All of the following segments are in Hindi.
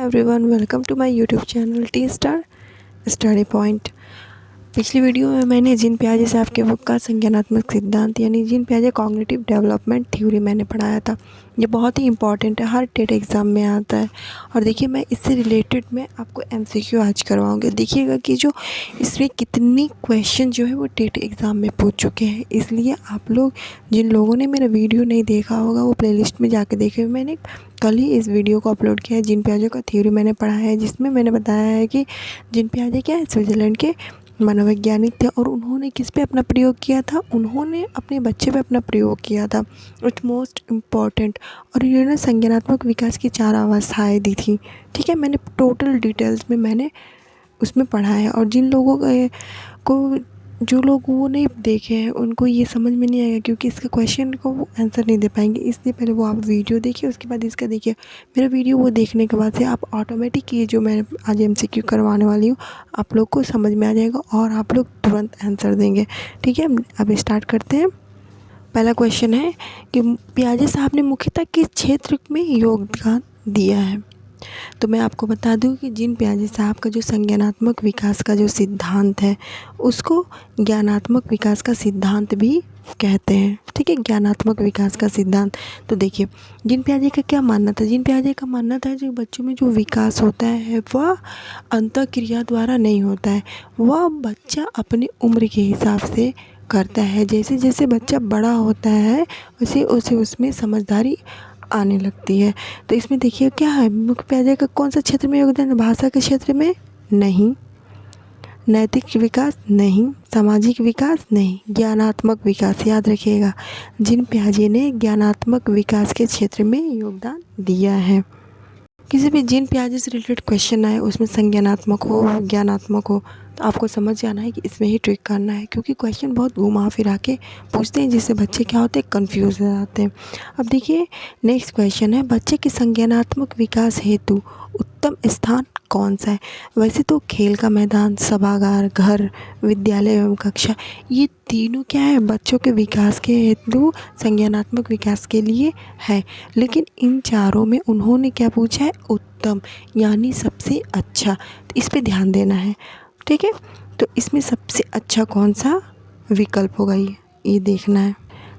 Everyone, welcome to my YouTube channel T star study point. पिछली वीडियो में मैंने जीन पियाजे साहब के बुक का संज्ञानात्मक सिद्धांत यानी जीन पियाजे कॉग्निटिव डेवलपमेंट थ्योरी मैंने पढ़ाया था। ये बहुत ही इंपॉर्टेंट है, हर टेट एग्ज़ाम में आता है। और देखिए, मैं इससे रिलेटेड मैं आपको एमसीक्यू आज करवाऊँगी। देखिएगा कि जो इसमें कितनी क्वेश्चन जो है वो टेट एग्ज़ाम में पूछ चुके हैं। इसलिए आप लोग जिन लोगों ने मेरा वीडियो नहीं देखा होगा वो प्लेलिस्ट में जाके देखे। मैंने कल ही इस वीडियो को अपलोड किया है। जीन पियाजे का थ्योरी मैंने पढ़ा है, जिसमें मैंने बताया है कि जीन पियाजे क्या है, स्विट्ज़रलैंड के मनोवैज्ञानिक थे और उन्होंने किस पे अपना प्रयोग किया था, उन्होंने अपने बच्चे पे अपना प्रयोग किया था। It's most important. और इन्होंने संज्ञानात्मक विकास की 4 अवस्थाएँ दी थी। ठीक है, मैंने टोटल डिटेल्स में मैंने उसमें पढ़ा है। और जिन लोगों को जो लोग वो नहीं देखे हैं उनको ये समझ में नहीं आएगा, क्योंकि इसके क्वेश्चन को वो आंसर नहीं दे पाएंगे। इसलिए पहले वो आप वीडियो देखिए, उसके बाद इसका देखिए। मेरा वीडियो वो देखने के बाद से आप ऑटोमेटिक ये जो मैं आज एमसीक्यू करवाने वाली हूँ आप लोग को समझ में आ जाएगा और आप लोग तुरंत आंसर देंगे। ठीक है, अब स्टार्ट करते हैं। पहला क्वेश्चन है कि पियाजे साहब ने मुख्यतः किस क्षेत्र में योगदान दिया है। तो मैं आपको बता दूं कि जीन पियाजे साहब का जो संज्ञानात्मक विकास का जो सिद्धांत है उसको ज्ञानात्मक विकास का सिद्धांत भी कहते हैं। ठीक है, ज्ञानात्मक विकास का सिद्धांत। तो देखिए, जीन पियाजे का क्या मानना था। जीन पियाजे का मानना था जो बच्चों में जो विकास होता है वह अंतःक्रिया द्वारा नहीं होता है, वह बच्चा अपनी उम्र के हिसाब से करता है। जैसे जैसे बच्चा बड़ा होता है वैसे उसे उसमें समझदारी आने लगती है। तो इसमें देखिए क्या है, मुख्य पियाजे का कौन सा क्षेत्र में योगदान है। भाषा के क्षेत्र में नहीं, नैतिक विकास नहीं, सामाजिक विकास नहीं, ज्ञानात्मक विकास। याद रखिएगा, जीन पियाजे ने ज्ञानात्मक विकास के क्षेत्र में योगदान दिया है। किसी भी जीन पियाजे से रिलेटेड क्वेश्चन आए, उसमें संज्ञानात्मक हो ज्ञानात्मक हो, तो आपको समझ जाना है कि इसमें ही ट्रिक करना है, क्योंकि क्वेश्चन बहुत घुमा फिरा के पूछते हैं जिससे बच्चे क्या होते हैं, कंफ्यूज हो जाते हैं। अब देखिए, नेक्स्ट क्वेश्चन है, बच्चे के संज्ञानात्मक विकास हेतु उत्तम स्थान कौन सा है। वैसे तो खेल का मैदान, सभागार, घर, विद्यालय एवं कक्षा, ये तीनों क्या है, बच्चों के विकास के हेतु संज्ञानात्मक विकास के लिए है। लेकिन इन चारों में उन्होंने क्या पूछा है, उत्तम यानी सबसे अच्छा। तो इस पे ध्यान देना है। ठीक है, तो इसमें सबसे अच्छा कौन सा विकल्प होगा ये देखना है।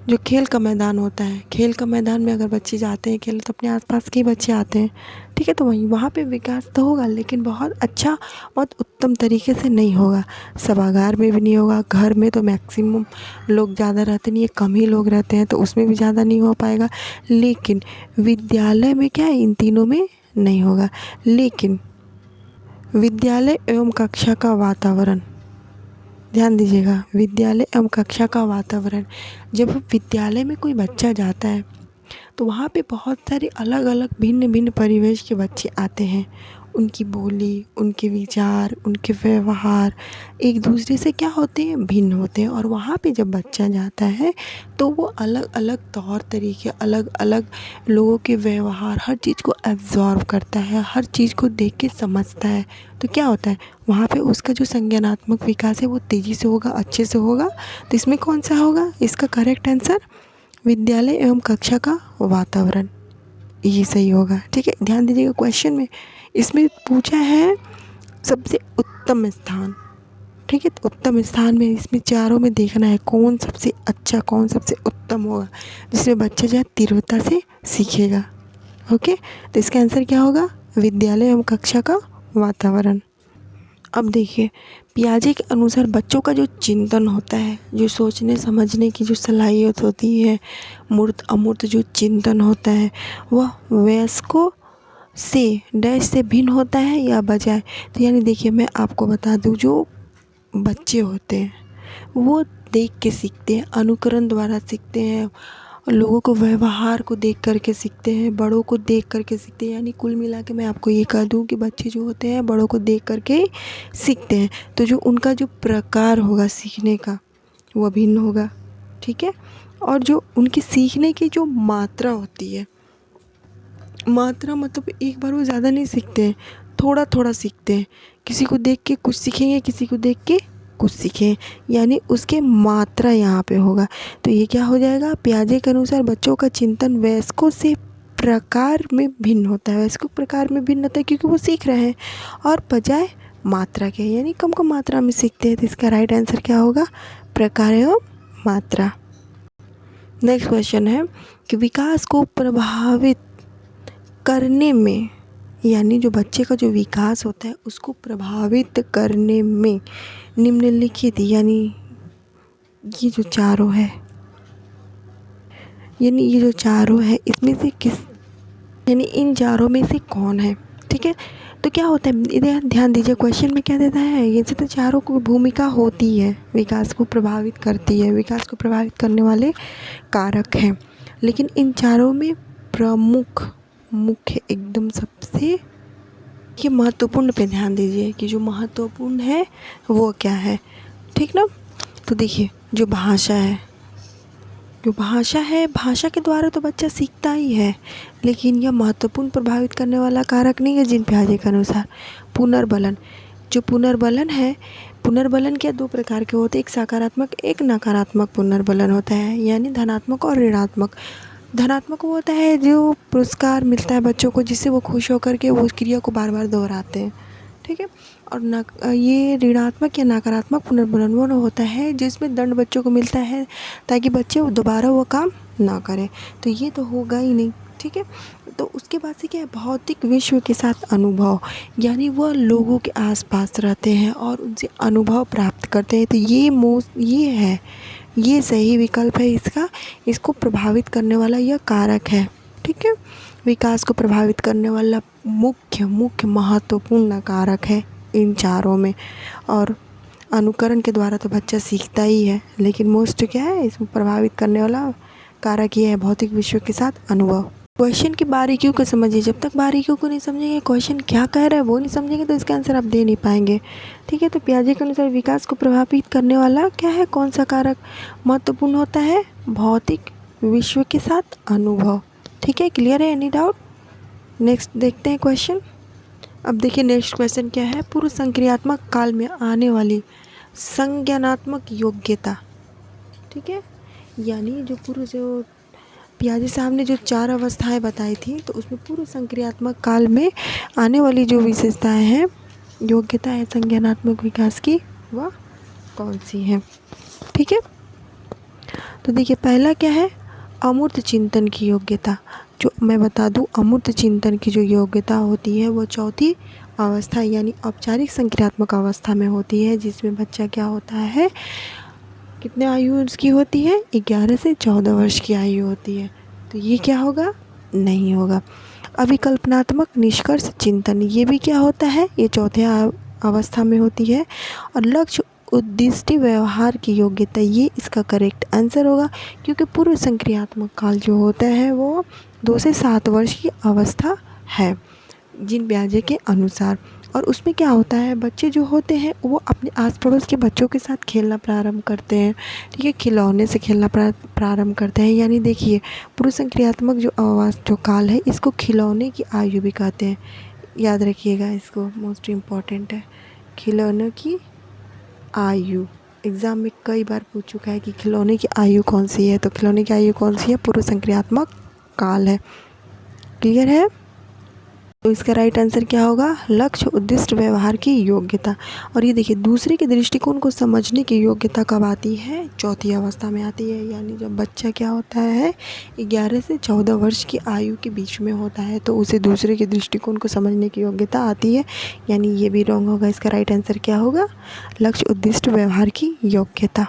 जो खेल का मैदान होता है, खेल का मैदान में अगर बच्चे जाते हैं खेल, तो अपने आसपास के ही बच्चे आते हैं। ठीक है, तो वहाँ पे विकास तो होगा लेकिन बहुत अच्छा, बहुत उत्तम तरीके से नहीं होगा। सभागार में भी नहीं होगा, घर में तो मैक्सिमम लोग ज़्यादा रहते नहीं है, कम ही लोग रहते हैं, तो उसमें भी ज़्यादा नहीं हो पाएगा। लेकिन विद्यालय में क्या है, इन तीनों में नहीं होगा। लेकिन विद्यालय एवं कक्षा का वातावरण, ध्यान दीजिएगा, विद्यालय एवं कक्षा का वातावरण। जब विद्यालय में कोई बच्चा जाता है तो वहाँ पे बहुत सारे अलग अलग भिन्न भिन्न परिवेश के बच्चे आते हैं। उनकी बोली, उनके विचार, उनके व्यवहार एक दूसरे से क्या होते हैं, भिन्न होते हैं। और वहाँ पे जब बच्चा जाता है तो वो अलग अलग तौर तरीके, अलग अलग लोगों के व्यवहार, हर चीज़ को एब्जॉर्व करता है, हर चीज़ को देख के समझता है। तो क्या होता है, वहाँ पे उसका जो संज्ञानात्मक विकास है वो तेज़ी से होगा, अच्छे से होगा। तो इसमें कौन सा होगा, इसका करेक्ट आंसर विद्यालय एवं कक्षा का वातावरण, ये सही होगा। ठीक है, ध्यान दीजिएगा, क्वेश्चन में इसमें पूछा है सबसे उत्तम स्थान। ठीक है, तो उत्तम स्थान में इसमें चारों में देखना है कौन सबसे अच्छा, कौन सबसे उत्तम होगा, जिसमें बच्चा जो है तीव्रता से सीखेगा। ओके, तो इसका आंसर क्या होगा, विद्यालय एवं कक्षा का वातावरण। अब देखिए, पियाजे के अनुसार बच्चों का जो चिंतन होता है, जो सोचने समझने की जो सलाहियत होती है, मूर्त अमूर्त जो चिंतन होता है, वह वयस्कों से डैश से भिन्न होता है या बजाय। तो यानी देखिए, मैं आपको बता दूं, जो बच्चे होते हैं वो देख के सीखते हैं, अनुकरण द्वारा सीखते हैं, लोगों को व्यवहार को देख करके सीखते हैं, बड़ों को देख करके सीखते हैं। यानी कुल मिला के मैं आपको ये कह दूं कि बच्चे जो होते हैं बड़ों को देख करके सीखते हैं। तो जो उनका जो प्रकार होगा सीखने का वो भिन्न होगा। ठीक है, और जो उनकी सीखने की जो मात्रा होती है, मात्रा मतलब एक बार वो ज़्यादा नहीं सीखते हैं, थोड़ा थोड़ा सीखते हैं। किसी को देख के कुछ सीखेंगे, किसी को देख के कुछ सीखें, यानी उसके मात्रा यहाँ पे होगा। तो ये क्या हो जाएगा, पियाजे के अनुसार बच्चों का चिंतन वयस्कों से प्रकार में भिन्न होता है, वयस्कों प्रकार में भिन्न होता है क्योंकि वो सीख रहे हैं और बजाय मात्रा के, यानी कम कम मात्रा में सीखते हैं। तो इसका राइट आंसर क्या होगा? प्रकार एवं मात्रा। नेक्स्ट क्वेश्चन है कि विकास को प्रभावित करने में, यानी जो बच्चे का जो विकास होता है उसको प्रभावित करने में निम्नलिखित, यानी ये जो चारों है, यानी ये जो चारों है इसमें से किस, यानी इन चारों में से कौन है? ठीक है, तो क्या होता है, इधर ध्यान दीजिए क्वेश्चन में क्या देता है, ये तो चारों को भूमिका होती है, विकास को प्रभावित करती है, विकास को प्रभावित करने वाले कारक हैं, लेकिन इन चारों में प्रमुख, मुख्य एकदम सबसे ये महत्वपूर्ण पे ध्यान दीजिए कि जो महत्वपूर्ण है वो क्या है। ठीक ना, तो देखिए जो भाषा है, जो भाषा है, भाषा के द्वारा तो बच्चा सीखता ही है, लेकिन यह महत्वपूर्ण प्रभावित करने वाला कारक नहीं है जीन पियाजे के अनुसार। पुनर्बलन, जो पुनर्बलन है, पुनर्बलन क्या दो प्रकार के होते हैं, एक सकारात्मक एक नकारात्मक पुनर्बलन होता है, यानी धनात्मक और ऋणात्मक। धनात्मक वो होता है जो पुरस्कार मिलता है बच्चों को जिससे वो खुश होकर के वो उस क्रिया को बार बार दोहराते हैं। ठीक है, और ये ऋणात्मक या नकारात्मक पुनर्बलन वो होता है जिसमें दंड बच्चों को मिलता है ताकि बच्चे दोबारा वो काम ना करें, तो ये तो होगा ही नहीं। ठीक है, तो उसके बाद से क्या है, भौतिक विश्व के साथ अनुभव, यानी वह लोगों के आसपास रहते हैं और उनसे अनुभव प्राप्त करते हैं, तो ये है, ये सही विकल्प है इसका, इसको प्रभावित करने वाला यह कारक है। ठीक है, विकास को प्रभावित करने वाला मुख्य महत्वपूर्ण कारक है इन चारों में, और अनुकरण के द्वारा तो बच्चा सीखता ही है, लेकिन मोस्ट क्या है इसमें प्रभावित करने वाला कारक ये है, भौतिक विश्व के साथ अनुभव। क्वेश्चन की बारीकियों को समझिए, जब तक बारीकियों को नहीं समझेंगे, क्वेश्चन क्या कह रहा है वो नहीं समझेंगे, तो इसका आंसर आप दे नहीं पाएंगे। ठीक है, तो पियाजे के अनुसार विकास को प्रभावित करने वाला क्या है, कौन सा कारक महत्वपूर्ण होता है? भौतिक विश्व के साथ अनुभव। ठीक है, क्लियर है? Any doubt? नेक्स्ट देखते हैं क्वेश्चन। अब देखिए नेक्स्ट क्वेश्चन क्या है, पूर्व संक्रियात्मक काल में आने वाली संज्ञानात्मक योग्यता। ठीक है, यानी जो पियाजे साहब ने जो 4 अवस्थाएं बताई थी, तो उसमें पूर्व संक्रियात्मक काल में आने वाली जो विशेषताएं हैं, योग्यता है संज्ञानात्मक विकास की, वह कौन सी है? ठीक है, तो देखिए पहला क्या है, अमूर्त चिंतन की योग्यता। जो मैं बता दूं, अमूर्त चिंतन की जो योग्यता होती है वो चौथी अवस्था यानी औपचारिक संक्रियात्मक अवस्था में होती है, जिसमें बच्चा क्या होता है, कितने आयु उसकी होती है, 11 से 14 वर्ष की आयु होती है, तो ये क्या होगा, नहीं होगा। अभिकल्पनात्मक निष्कर्ष चिंतन, ये भी क्या होता है, ये चौथे अवस्था में होती है। और लक्ष्य उद्दिष्ट व्यवहार की योग्यता, ये इसका करेक्ट आंसर होगा, क्योंकि पूर्व संक्रियात्मक काल जो होता है वो 2 से 7 वर्ष की अवस्था है जीन पियाजे के अनुसार। और उसमें क्या होता है, बच्चे जो होते हैं वो अपने आस पड़ोस के बच्चों के साथ खेलना प्रारंभ करते हैं। ठीक है, खिलौने से खेलना प्रारंभ करते हैं, यानी देखिए पूर्व संक्रियात्मक जो काल है इसको खिलौने की आयु भी कहते हैं, याद रखिएगा इसको, मोस्ट इम्पॉर्टेंट है, खिलौने की आयु। एग्ज़ाम में कई बार पूछ चुका है कि खिलौने की आयु कौन सी है, तो खिलौने की आयु कौन सी है, पूर्व संक्रियात्मक काल है। क्लियर है? तो इसका राइट आंसर क्या होगा, लक्ष्य उद्दिष्ट व्यवहार की योग्यता। और ये देखिए दूसरे के दृष्टिकोण को समझने की योग्यता कब आती है, चौथी अवस्था में आती है, यानी जब बच्चा क्या होता है 11 से 14 वर्ष की आयु के बीच में होता है, तो उसे दूसरे के दृष्टिकोण को समझने की योग्यता आती है, यानी ये भी रॉन्ग होगा। इसका राइट आंसर क्या होगा, लक्ष्य उद्दिष्ट व्यवहार की योग्यता।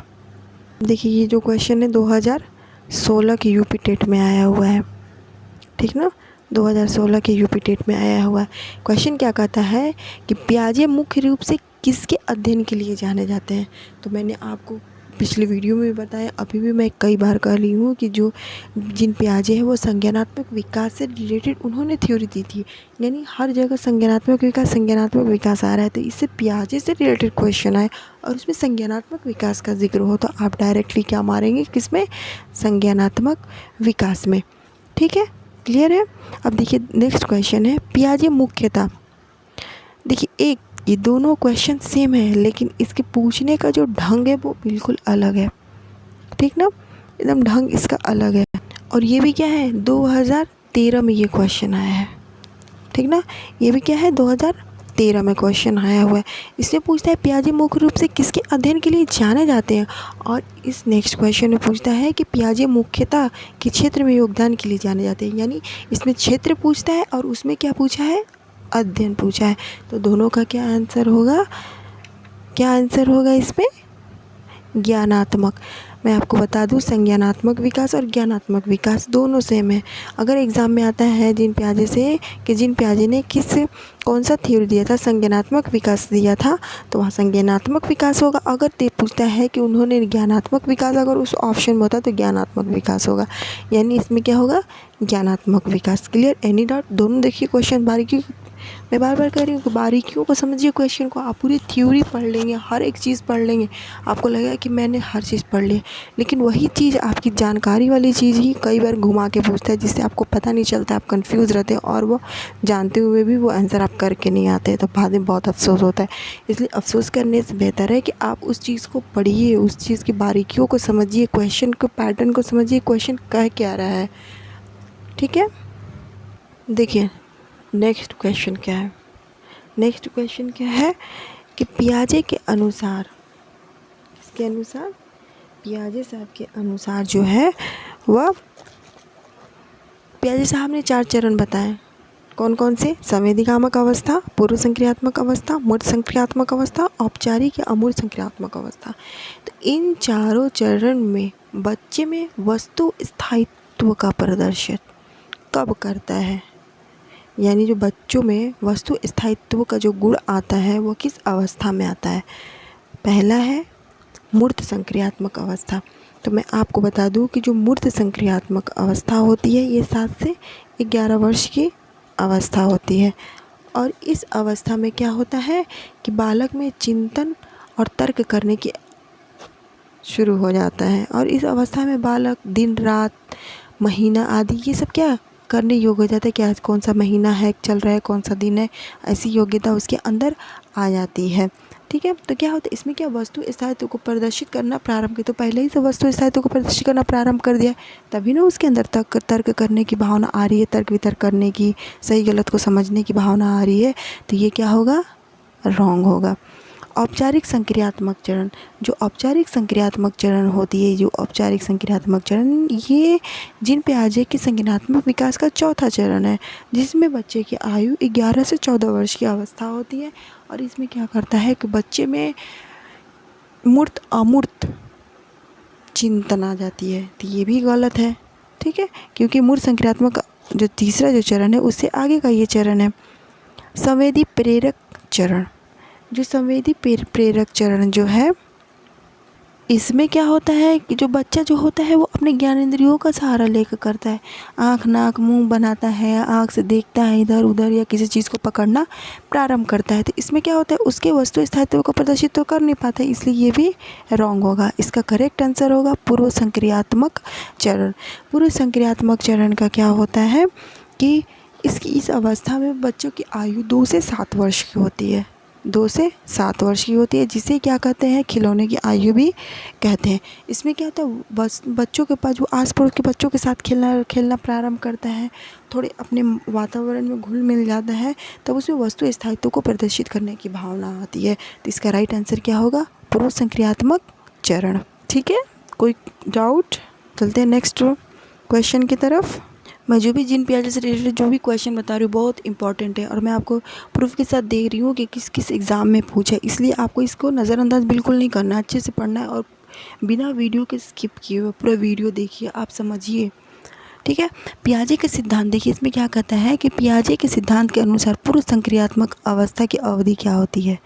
देखिए ये जो क्वेश्चन है 2016 की यूपी टेट में आया हुआ है, ठीक ना, 2016 के यूपी टेट में आया हुआ है। क्वेश्चन क्या कहता है कि पियाजे मुख्य रूप से किसके अध्ययन के लिए जाने जाते हैं। तो मैंने आपको पिछले वीडियो में भी बताया, अभी भी मैं कई बार कह रही हूँ कि जो जीन पियाजे हैं वो संज्ञानात्मक विकास से रिलेटेड उन्होंने थ्योरी दी थी, यानी हर जगह संज्ञानात्मक विकास आ रहा है, तो इससे पियाजे से रिलेटेड क्वेश्चन आए और उसमें संज्ञानात्मक विकास का जिक्र हो, तो आप डायरेक्टली क्या मारेंगे, किसमें, संज्ञानात्मक विकास में। ठीक है, क्लियर है? अब देखिए नेक्स्ट क्वेश्चन है पियाजे मुख्यता। देखिए एक ये दोनों क्वेश्चन सेम है, लेकिन इसके पूछने का जो ढंग है वो बिल्कुल अलग है, ठीक ना, एकदम ढंग इसका अलग है। और ये भी क्या है 2013 2013 में ये क्वेश्चन आया है, ठीक ना। ये भी क्या है, 2013 में क्वेश्चन आया हुआ है। इसमें पूछता है पियाजे मुख्य रूप से किसके अध्ययन के लिए जाने जाते हैं। और इस नेक्स्ट क्वेश्चन में पूछता है कि पियाजे मुख्यतः किस क्षेत्र में योगदान के लिए जाने जाते हैं। यानी इसमें क्षेत्र पूछता है और उसमें क्या पूछा है, अध्ययन पूछा है। तो दोनों का क्या आंसर होगा, क्या आंसर होगा इसमें, ज्ञानात्मक। मैं आपको बता दूं, संज्ञानात्मक विकास और ज्ञानात्मक विकास दोनों सेम है। अगर एग्ज़ाम में आता है जीन पियाजे से कि जीन पियाजे ने कौन सा थ्योरी दिया था, संज्ञानात्मक विकास दिया था, तो वहाँ संज्ञानात्मक विकास होगा। अगर ते पूछता है कि उन्होंने ज्ञानात्मक विकास, अगर उस ऑप्शन में होता तो ज्ञानात्मक विकास होगा। यानी इसमें क्या होगा, ज्ञानात्मक विकास। Clear, any doubt. दोनों देखिए क्वेश्चन बारीकी, मैं बार बार कह रही हूँ कि बारीकियों को समझिए क्वेश्चन को। आप पूरी थ्योरी पढ़ लेंगे, हर एक चीज़ पढ़ लेंगे, आपको लगेगा कि मैंने हर चीज़ पढ़ ली, लेकिन वही चीज़ आपकी जानकारी वाली चीज़ ही कई बार घुमा के पूछता है, जिससे आपको पता नहीं चलता, आप कंफ्यूज रहते हैं और वो जानते हुए भी वो आंसर आप करके नहीं आते, तो बाद में बहुत अफसोस होता है। इसलिए अफसोस करने से बेहतर है कि आप उस चीज़ को पढ़िए, उस चीज़ की बारीकियों को समझिए, क्वेश्चन को, पैटर्न को समझिए, क्वेश्चन कह क्या रहा है। ठीक है, देखिए नेक्स्ट क्वेश्चन क्या है। नेक्स्ट क्वेश्चन क्या है कि पियाजे के अनुसार, किसके अनुसार, पियाजे साहब के अनुसार जो है वह, पियाजे साहब ने 4 चरण बताए। कौन कौन से, संवेदीकामक अवस्था, पूर्व संक्रियात्मक अवस्था, मूर्त संक्रियात्मक अवस्था, औपचारिक या अमूर्त संक्रियात्मक अवस्था। तो इन चारों चरण में बच्चे में वस्तु स्थायित्व का प्रदर्शन कब करता है, यानी जो बच्चों में वस्तु स्थायित्व का जो गुण आता है वो किस अवस्था में आता है। पहला है मूर्त संक्रियात्मक अवस्था। तो मैं आपको बता दूं कि जो मूर्त संक्रियात्मक अवस्था होती है ये 7 से 11 वर्ष की अवस्था होती है। और इस अवस्था में क्या होता है कि बालक में चिंतन और तर्क करने की शुरू हो जाता है। और इस अवस्था में बालक दिन रात महीना आदि ये सब क्या करने योग्य हो जाता है कि आज कौन सा महीना है चल रहा है, कौन सा दिन है, ऐसी योग्यता उसके अंदर आ जाती है। ठीक है, तो क्या होता है इसमें, क्या वस्तु स्थायित्व को प्रदर्शित करना प्रारंभ किया, तो पहले ही से वस्तु स्थायित्व को प्रदर्शित करना प्रारंभ कर दिया, तभी ना उसके अंदर तर्क करने की भावना आ रही है, तर्क वितर्क करने की, सही गलत को समझने की भावना आ रही है। तो ये क्या होगा, रॉन्ग होगा। औपचारिक संक्रियात्मक चरण, जो औपचारिक संक्रियात्मक चरण होती है, जो औपचारिक संक्रियात्मक चरण, ये जीन पियाजे के संज्ञानात्मक विकास का चौथा चरण है, जिसमें बच्चे की आयु 11 से 14 वर्ष की अवस्था होती है। और इसमें क्या करता है कि बच्चे में मूर्त अमूर्त चिंतन आ जाती है, तो ये भी गलत है। ठीक है, क्योंकि मूर्त संक्रियात्मक जो तीसरा जो चरण है उससे आगे का ये चरण है संवेदी प्रेरक चरण। जो संवेदी प्रेरक चरण जो है, इसमें क्या होता है कि जो बच्चा जो होता है वो अपने ज्ञानेंद्रियों का सहारा लेकर करता है, आँख नाक मुंह बनाता है, आँख से देखता है इधर उधर या किसी चीज़ को पकड़ना प्रारंभ करता है। तो इसमें क्या होता है, उसके वस्तु स्थायित्व को प्रदर्शित तो कर नहीं पाता, इसलिए ये भी रॉन्ग होगा। इसका करेक्ट आंसर होगा पूर्व संक्रियात्मक चरण। पूर्व संक्रियात्मक चरण का क्या होता है कि इस अवस्था में बच्चों की आयु 2 से 7 वर्ष की होती है, 2 से 7 वर्ष की होती है, जिसे क्या कहते हैं, खिलौने की आयु भी कहते हैं। इसमें क्या होता है, बस बच्चों के पास, जो आस पड़ोस के बच्चों के साथ खेलना प्रारंभ करता है, थोड़े अपने वातावरण में घुल मिल जाता है, तब उसमें वस्तु स्थायित्व को प्रदर्शित करने की भावना आती है। तो इसका राइट आंसर क्या होगा, पूर्व संक्रियात्मक चरण। ठीक है, कोई डाउट, चलते हैं नेक्स्ट क्वेश्चन की तरफ। मैं जो भी जीन पियाजे से रिलेटेड जो भी क्वेश्चन बता रही हूँ बहुत इंपॉर्टेंट है, और मैं आपको प्रूफ के साथ दे रही हूँ कि किस किस एग्ज़ाम में पूछा है, इसलिए आपको इसको नज़रअंदाज बिल्कुल नहीं करना, अच्छे से पढ़ना है और बिना वीडियो के स्किप किए हुए पूरा वीडियो देखिए, आप समझिए। ठीक है, पियाजे के सिद्धांत देखिए, इसमें क्या कहता है कि पियाजे के सिद्धांत के अनुसार पूर्व संक्रियात्मक अवस्था की अवधि क्या होती है।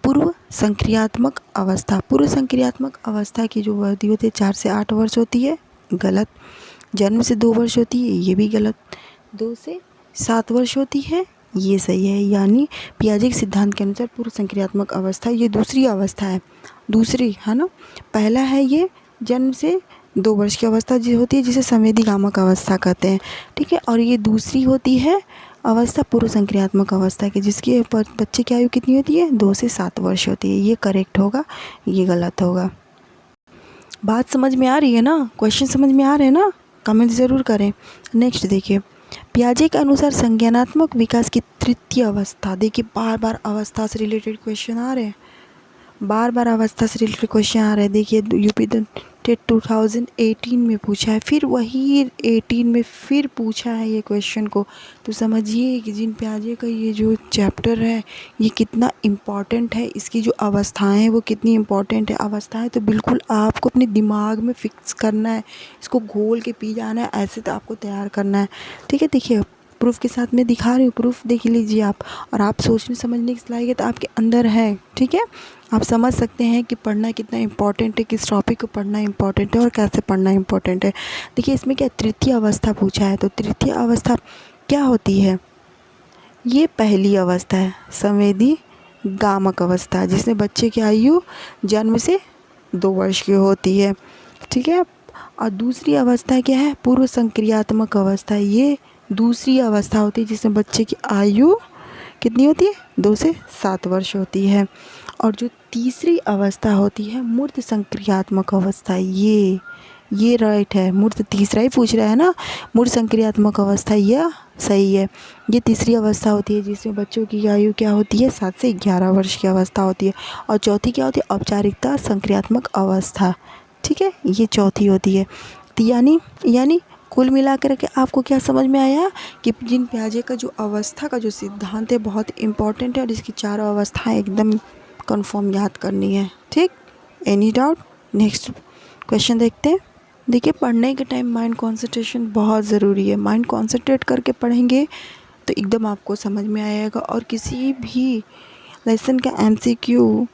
पूर्व संक्रियात्मक अवस्था, पूर्व संक्रियात्मक अवस्था की जो अवधि होती है 4 से 8 वर्ष होती है, गलत। जन्म से 2 वर्ष होती है, ये भी गलत। 2 से 7 वर्ष होती है, ये सही है। यानी पियाजे के सिद्धांत के अनुसार पूर्व संक्रियात्मक अवस्था ये दूसरी अवस्था है, दूसरी है ना। पहला है ये जन्म से 2 वर्ष की अवस्था जो होती है, जिसे संवेदीकामक अवस्था कहते हैं। ठीक है, और ये दूसरी होती है अवस्था पूर्व संक्रियात्मक अवस्था की, जिसकी बच्चे की आयु कितनी होती है, 2 से 7 वर्ष होती है। ये करेक्ट होगा, ये गलत होगा। बात समझ में आ रही है ना, क्वेश्चन समझ में आ रहे हैं ना, कमेंट ज़रूर करें। नेक्स्ट देखिए, पियाजे के अनुसार संज्ञानात्मक विकास की तृतीय अवस्था, देखिए बार बार अवस्था से रिलेटेड क्वेश्चन आ रहे हैं, बार बार अवस्था से रिलेटेड क्वेश्चन आ रहे हैं। देखिए यूपी टेट 2018 में पूछा है, फिर वही 18 में फिर पूछा है ये क्वेश्चन को। तो समझिए कि जीन पियाजे का ये जो चैप्टर है ये कितना इम्पॉर्टेंट है, इसकी जो अवस्थाएं हैं वो कितनी इम्पॉर्टेंट है। अवस्थाएं तो बिल्कुल आपको अपने दिमाग में फिक्स करना है, इसको घोल के पी जाना है, ऐसे तो आपको तैयार करना है। ठीक है, देखिए प्रूफ के साथ मैं दिखा रही हूँ, प्रूफ देख लीजिए आप, और आप सोचने समझने की लायक तो आपके अंदर है। ठीक है, आप समझ सकते हैं कि पढ़ना कितना इम्पोर्टेंट है, किस टॉपिक को पढ़ना इम्पोर्टेंट है और कैसे पढ़ना इम्पोर्टेंट है। देखिए इसमें क्या तृतीय अवस्था पूछा है, तो तृतीय अवस्था क्या होती है? ये पहली अवस्था है, संवेदी गामक अवस्था, जिसमें बच्चे की आयु जन्म से 2 वर्ष की होती है। ठीक है, और दूसरी अवस्था क्या है? पूर्व संक्रियात्मक अवस्था। ये दूसरी अवस्था होती है जिसमें बच्चे की आयु कितनी होती है? 2 से 7 वर्ष होती है। और जो तीसरी अवस्था होती है मूर्त संक्रियात्मक अवस्था, ये राइट है, मूर्त तीसरा ही पूछ रहा है ना, मूर्त संक्रियात्मक अवस्था यह सही है। ये तीसरी अवस्था होती है जिसमें बच्चों की आयु क्या होती है? 7 से 11 वर्ष की अवस्था होती है। और चौथी क्या होती है? औपचारिकता संक्रियात्मक अवस्था। ठीक है, ये चौथी होती है। तो यानी कुल मिलाकर के आपको क्या समझ में आया कि जीन पियाजे का जो अवस्था का जो सिद्धांत है बहुत इम्पॉर्टेंट है, और इसकी चारों अवस्थाएं एकदम कंफर्म याद करनी है। ठीक, एनी डाउट? नेक्स्ट क्वेश्चन देखते हैं। देखिए पढ़ने के टाइम माइंड कंसंट्रेशन बहुत ज़रूरी है। माइंड कंसंट्रेट करके पढ़ेंगे तो एकदम आपको समझ में आएगा, और किसी भी लेसन का एमसीक्यू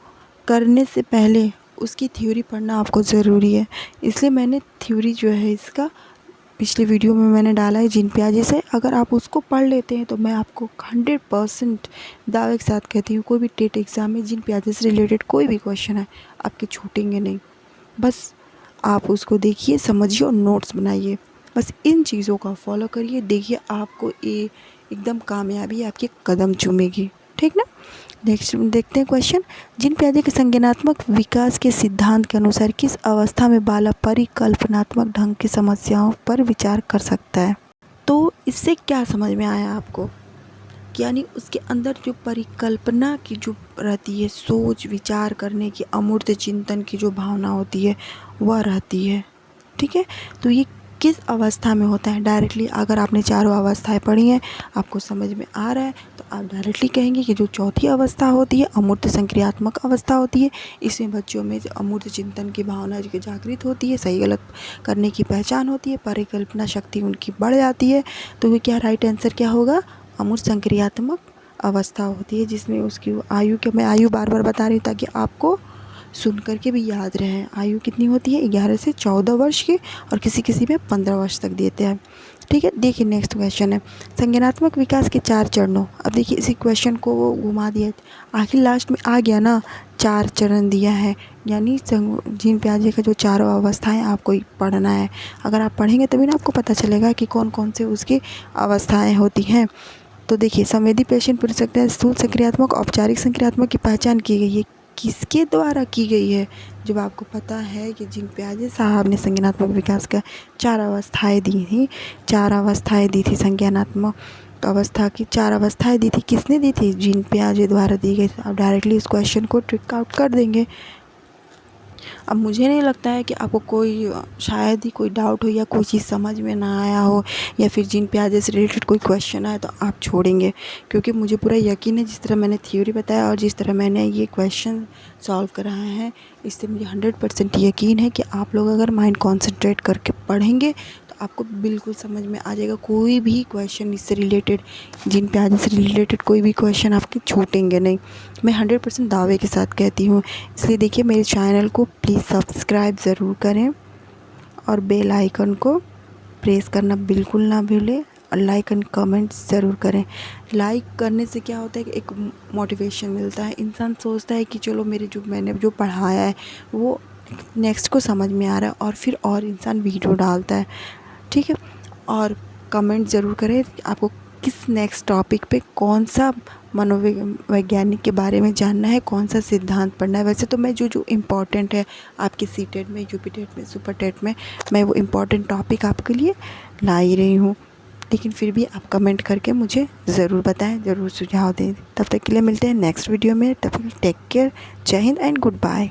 करने से पहले उसकी थ्योरी पढ़ना आपको ज़रूरी है। इसलिए मैंने थ्योरी जो है इसका पिछले वीडियो में मैंने डाला है जीन पियाजे से। अगर आप उसको पढ़ लेते हैं तो मैं आपको 100% दावे के साथ कहती हूँ, कोई भी टेट एग्ज़ाम में जीन पियाजे से रिलेटेड कोई भी क्वेश्चन है आपके छूटेंगे नहीं। बस आप उसको देखिए, समझिए और नोट्स बनाइए। बस इन चीज़ों का फॉलो करिए, देखिए आपको ये एकदम कामयाबी आपके कदम चूमेगी। ठीक ना? नेक्स्ट देखते हैं क्वेश्चन। जीन पियाजे के संज्ञानात्मक विकास के सिद्धांत के अनुसार किस अवस्था में बालक परिकल्पनात्मक ढंग की समस्याओं पर विचार कर सकता है? तो इससे क्या समझ में आया आपको? यानी उसके अंदर जो परिकल्पना की जो रहती है, सोच विचार करने की, अमूर्त चिंतन की जो भावना होती है वह रहती है। ठीक है, तो ये किस अवस्था में होता है? डायरेक्टली अगर आपने चारों अवस्थाएं पढ़ी हैं, आपको समझ में आ रहा है, तो आप डायरेक्टली कहेंगे कि जो चौथी अवस्था होती है अमूर्त संक्रियात्मक अवस्था होती है, इसमें बच्चों में अमूर्त चिंतन की भावना जो जागृत होती है, सही गलत करने की पहचान होती है, परिकल्पना शक्ति उनकी बढ़ जाती है। तो ये क्या राइट आंसर क्या होगा? अमूर्त संक्रियात्मक अवस्था होती है, जिसमें उसकी आयु मैं आयु बार बार बता रही हूँ ताकि आपको सुन करके भी याद रहे। आयु कितनी होती है? 11 से 14 वर्ष की, और किसी किसी में 15 वर्ष तक देते हैं। ठीक है, देखिए नेक्स्ट क्वेश्चन है संज्ञानात्मक विकास के 4 चरणों। अब देखिए इसी क्वेश्चन को वो घुमा दिया, आखिर लास्ट में आ गया ना, 4 चरण दिया है, यानी जीन पियाजे का जो चारों अवस्थाएं आपको पढ़ना है। अगर आप पढ़ेंगे तभी ना आपको पता चलेगा कि कौन कौन से उसकी अवस्थाएं होती हैं। तो देखिए संवेदी पेशेंट पूछ सकते हैं स्थूल संक्रियात्मक औपचारिक संक्रियात्मक की पहचान की गई है, किसके द्वारा की गई है? जब आपको पता है कि जीन पियाजे साहब ने संज्ञानात्मक विकास का 4 अवस्थाएं दी थी, 4 अवस्थाएं दी थी संज्ञानात्मक अवस्था की, 4 अवस्थाएं दी थी, किसने दी थी? जीन पियाजे द्वारा दी गई। आप डायरेक्टली इस क्वेश्चन को ट्रिक आउट कर देंगे। अब मुझे नहीं लगता है कि आपको कोई शायद ही कोई डाउट हो या कोई चीज़ समझ में ना आया हो, या फिर जीन पियाजे से रिलेटेड कोई क्वेश्चन आए तो आप छोड़ेंगे, क्योंकि मुझे पूरा यकीन है जिस तरह मैंने थ्योरी बताया और जिस तरह मैंने ये क्वेश्चन सॉल्व कराए हैं, इससे मुझे 100% यकीन है कि आप लोग अगर माइंड कॉन्सेंट्रेट करके पढ़ेंगे तो आपको बिल्कुल समझ में आ जाएगा। कोई भी क्वेश्चन इससे रिलेटेड, जीन पियाजे से रिलेटेड कोई भी क्वेश्चन आपके छूटेंगे नहीं, मैं 100% दावे के साथ कहती हूँ। इसलिए देखिए मेरे चैनल को प्लीज़ सब्सक्राइब ज़रूर करें, और बेल आइकन को प्रेस करना बिल्कुल ना भूलें, और लाइक एंड कमेंट ज़रूर करें। लाइक करने से क्या होता है कि एक मोटिवेशन मिलता है, इंसान सोचता है कि चलो मैंने जो पढ़ाया है वो नेक्स्ट को समझ में आ रहा है, और फिर और इंसान वीडियो डालता है। ठीक है, और कमेंट ज़रूर करें आपको किस नेक्स्ट टॉपिक पे कौन सा मनोवैज्ञानिक के बारे में जानना है, कौन सा सिद्धांत पढ़ना है। वैसे तो मैं जो इम्पोर्टेंट है आपके सी टेट में, यूपी टेट में, सुपर टेट में, मैं वो इम्पोर्टेंट टॉपिक आपके लिए ला ही रही हूँ। लेकिन फिर भी आप कमेंट करके मुझे ज़रूर बताएं, ज़रूर सुझाव दें। तब तक के लिए मिलते हैं नेक्स्ट वीडियो में। तब तक टेक केयर। जय हिंद एंड गुड बाय।